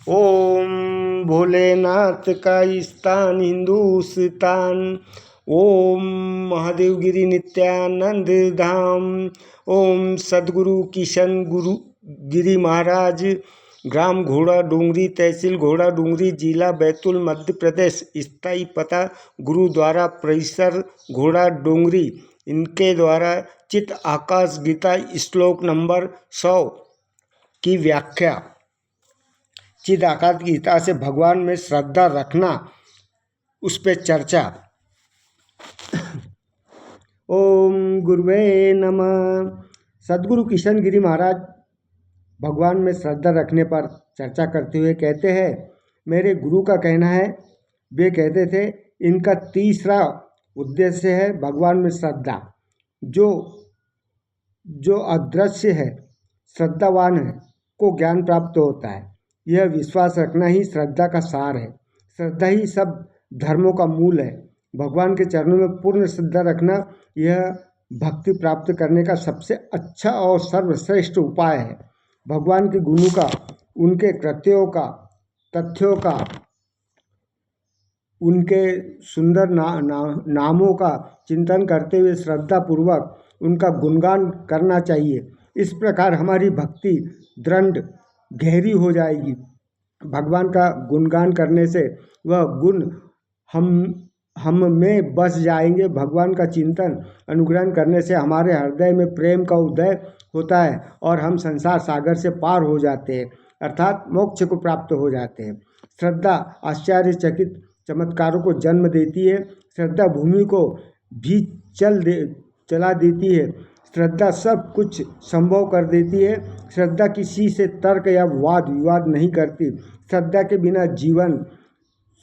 ओम भोलेनाथ का स्थान हिंदुस्तान। ओम महादेव गिरी नित्यानंद धाम। ओम सदगुरु किशन गुरु गिरी महाराज, ग्राम घोड़ा डोंगरी, तहसील घोड़ा डोंगरी, जिला बैतूल, मध्य प्रदेश। स्थायी पता गुरुद्वारा परिसर घोड़ा डोंगरी। इनके द्वारा चित आकाश गीता श्लोक नंबर 100 की व्याख्या। चिद आकाश गीता से भगवान में श्रद्धा रखना, उस पर चर्चा। ओम गुरुवे नमः। सदगुरु किशन गिरी महाराज भगवान में श्रद्धा रखने पर चर्चा करते हुए कहते हैं, मेरे गुरु का कहना है, वे कहते थे, इनका तीसरा उद्देश्य है भगवान में श्रद्धा। जो अदृश्य है, श्रद्धावान है, को ज्ञान प्राप्त होता है। यह विश्वास रखना ही श्रद्धा का सार है। श्रद्धा ही सब धर्मों का मूल है। भगवान के चरणों में पूर्ण श्रद्धा रखना, यह भक्ति प्राप्त करने का सबसे अच्छा और सर्वश्रेष्ठ उपाय है। भगवान के गुणों का, उनके कृत्यों का, तथ्यों का, उनके सुंदर नामों का चिंतन करते हुए श्रद्धापूर्वक उनका गुणगान करना चाहिए। इस प्रकार हमारी भक्ति दृढ़ गहरी हो जाएगी। भगवान का गुणगान करने से वह गुण हम में बस जाएंगे। भगवान का चिंतन अनुग्रहण करने से हमारे हृदय में प्रेम का उदय होता है और हम संसार सागर से पार हो जाते हैं, अर्थात मोक्ष को प्राप्त हो जाते हैं। श्रद्धा आश्चर्यचकित चमत्कारों को जन्म देती है। श्रद्धा भूमि को भी चला देती है। श्रद्धा सब कुछ संभव कर देती है। श्रद्धा किसी से तर्क या वाद विवाद नहीं करती। श्रद्धा के बिना जीवन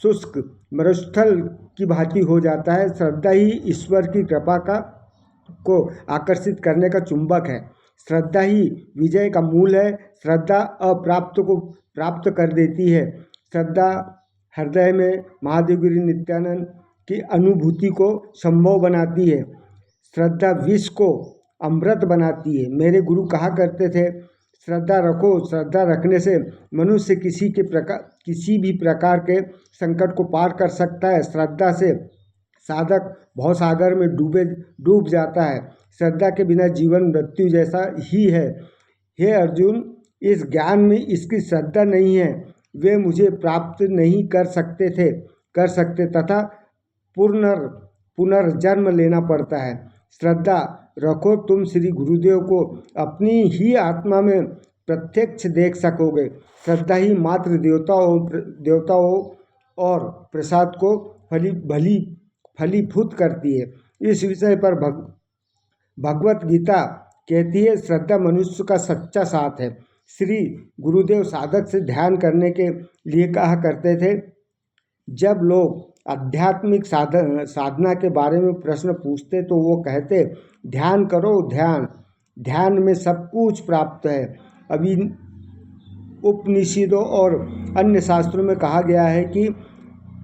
शुष्क मरुस्थल की भांति हो जाता है। श्रद्धा ही ईश्वर की कृपा को आकर्षित करने का चुंबक है। श्रद्धा ही विजय का मूल है। श्रद्धा अप्राप्त को प्राप्त कर देती है। श्रद्धा हृदय में महादेव गिरी नित्यानंद की अनुभूति को संभव बनाती है। श्रद्धा विष को अमृत बनाती है। मेरे गुरु कहा करते थे, श्रद्धा रखो। श्रद्धा रखने से मनुष्य किसी भी प्रकार के संकट को पार कर सकता है। श्रद्धा से साधक भवसागर में डूब जाता है। श्रद्धा के बिना जीवन मृत्यु जैसा ही है। हे अर्जुन, इस ज्ञान में इसकी श्रद्धा नहीं है, वे मुझे प्राप्त नहीं कर सकते तथा पुनर्जन्म लेना पड़ता है। श्रद्धा रखो, तुम श्री गुरुदेव को अपनी ही आत्मा में प्रत्यक्ष देख सकोगे। श्रद्धा ही मात्र देवताओं और प्रसाद को फलीभूत करती है। इस विषय पर भगवत गीता कहती है, श्रद्धा मनुष्य का सच्चा साथ है। श्री गुरुदेव साधक से ध्यान करने के लिए कहा करते थे, जब लोग आध्यात्मिक साधना के बारे में प्रश्न पूछते तो वो कहते, ध्यान करो, ध्यान में सब कुछ प्राप्त है। अभी उपनिषदों और अन्य शास्त्रों में कहा गया है कि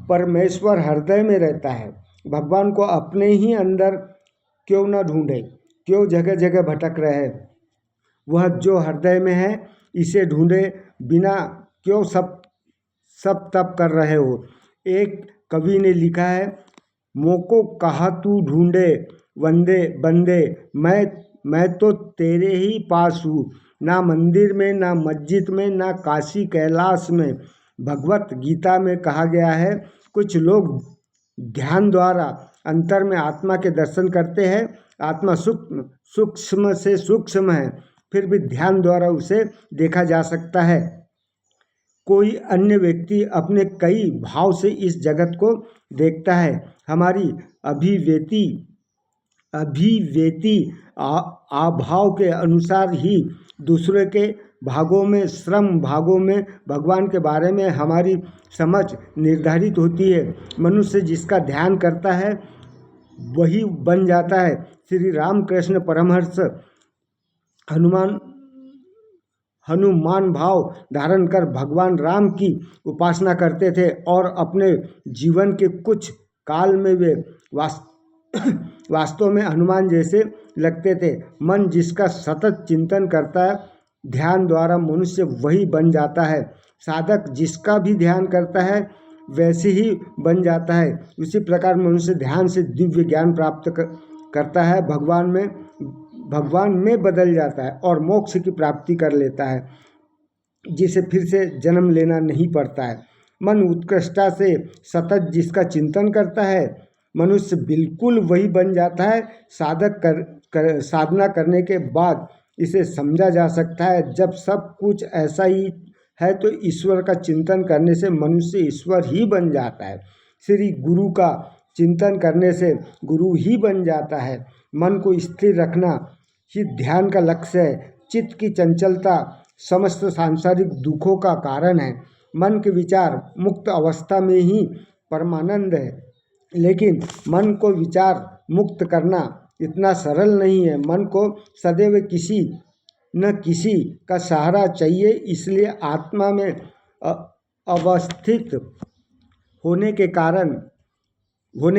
परमेश्वर हृदय में रहता है। भगवान को अपने ही अंदर क्यों न ढूंढे, क्यों जगह जगह भटक रहे। वह जो हृदय में है, इसे ढूंढे बिना क्यों सब तप कर रहे हो। एक कवि ने लिखा है, मोको कहा तू ढूंढे बंदे, मैं तो तेरे ही पास हूँ, ना मंदिर में, ना मस्जिद में, ना काशी कैलाश में। भगवत गीता में कहा गया है, कुछ लोग ध्यान द्वारा अंतर में आत्मा के दर्शन करते हैं। आत्मा सूक्ष्म से सूक्ष्म है, फिर भी ध्यान द्वारा उसे देखा जा सकता है। कोई अन्य व्यक्ति अपने कई भाव से इस जगत को देखता है। हमारी अभिव्यक्ति आभाव के अनुसार ही दूसरे के भागों में भगवान के बारे में हमारी समझ निर्धारित होती है। मनुष्य जिसका ध्यान करता है वही बन जाता है। श्री रामकृष्ण परमहंस हनुमान भाव धारण कर भगवान राम की उपासना करते थे और अपने जीवन के कुछ काल में वे वास्तव में हनुमान जैसे लगते थे। मन जिसका सतत चिंतन करता है, ध्यान द्वारा मनुष्य वही बन जाता है। साधक जिसका भी ध्यान करता है वैसे ही बन जाता है। उसी प्रकार मनुष्य ध्यान से दिव्य ज्ञान प्राप्त करता है, भगवान में बदल जाता है और मोक्ष की प्राप्ति कर लेता है, जिसे फिर से जन्म लेना नहीं पड़ता है। मन उत्कृष्टता से सतत जिसका चिंतन करता है, मनुष्य बिल्कुल वही बन जाता है। साधना करने के बाद इसे समझा जा सकता है। जब सब कुछ ऐसा ही है तो ईश्वर का चिंतन करने से मनुष्य ईश्वर ही बन जाता है। श्री गुरु का चिंतन करने से गुरु ही बन जाता है। मन को स्थिर रखना ही ध्यान का लक्ष्य है। चित्त की चंचलता समस्त सांसारिक दुखों का कारण है। मन के विचार मुक्त अवस्था में ही परमानंद है, लेकिन मन को विचार मुक्त करना इतना सरल नहीं है। मन को सदैव किसी न किसी का सहारा चाहिए, इसलिए आत्मा में अवस्थित होने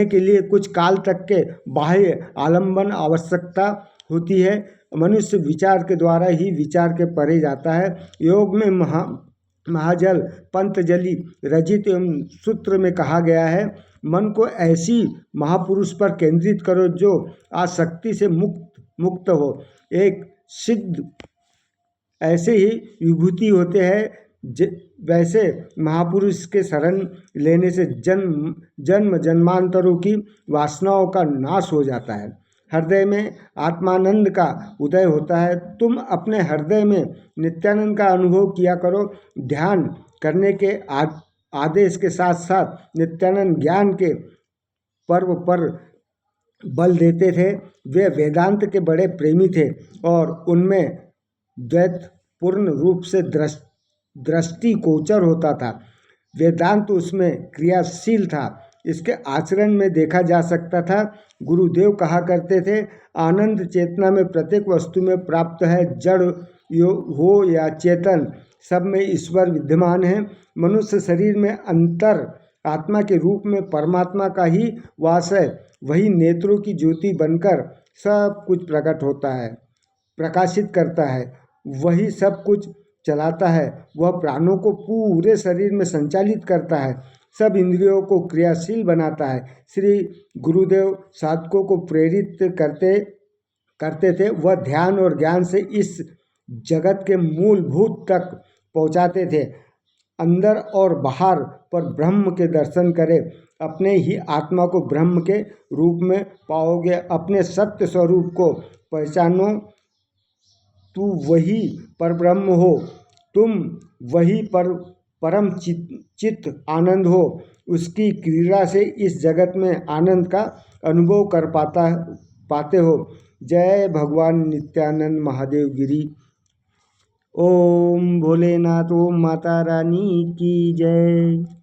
के लिए कुछ काल तक के बाह्य आलंबन आवश्यकता होती है। मनुष्य विचार के द्वारा ही विचार के परे जाता है। योग में महाजल पतंजलि रचित एवं सूत्र में कहा गया है, मन को ऐसी महापुरुष पर केंद्रित करो जो आसक्ति से मुक्त हो। एक सिद्ध ऐसे ही विभूति होते हैं, वैसे महापुरुष के शरण लेने से जन्म जन्मांतरों की वासनाओं का नाश हो जाता है। हृदय में आत्मानंद का उदय होता है। तुम अपने हृदय में नित्यानंद का अनुभव किया करो। ध्यान करने के आदेश के साथ साथ नित्यानंद ज्ञान के पर्व पर बल देते थे। वे वेदांत के बड़े प्रेमी थे और उनमें द्वैत पूर्ण रूप से दृष्टिगोचर होता था। वेदांत उसमें क्रियाशील था, इसके आचरण में देखा जा सकता था। गुरुदेव कहा करते थे, आनंद चेतना में प्रत्येक वस्तु में प्राप्त है। जड़ हो या चेतन, सब में ईश्वर विद्यमान है। मनुष्य शरीर में अंतर आत्मा के रूप में परमात्मा का ही वास है। वही नेत्रों की ज्योति बनकर सब कुछ प्रकट होता है, प्रकाशित करता है। वही सब कुछ चलाता है। वह प्राणों को पूरे शरीर में संचालित करता है, सब इंद्रियों को क्रियाशील बनाता है। श्री गुरुदेव साधकों को प्रेरित करते थे। वह ध्यान और ज्ञान से इस जगत के मूलभूत तक पहुँचाते थे। अंदर और बाहर पर ब्रह्म के दर्शन करें, अपने ही आत्मा को ब्रह्म के रूप में पाओगे। अपने सत्य स्वरूप को पहचानो, तू वही परब्रह्म हो, तुम वही परम चित्त आनंद हो। उसकी क्रीड़ा से इस जगत में आनंद का अनुभव कर पाते हो। जय भगवान नित्यानंद महादेव गिरी। ओम भोलेनाथ, ओम माता रानी की जय।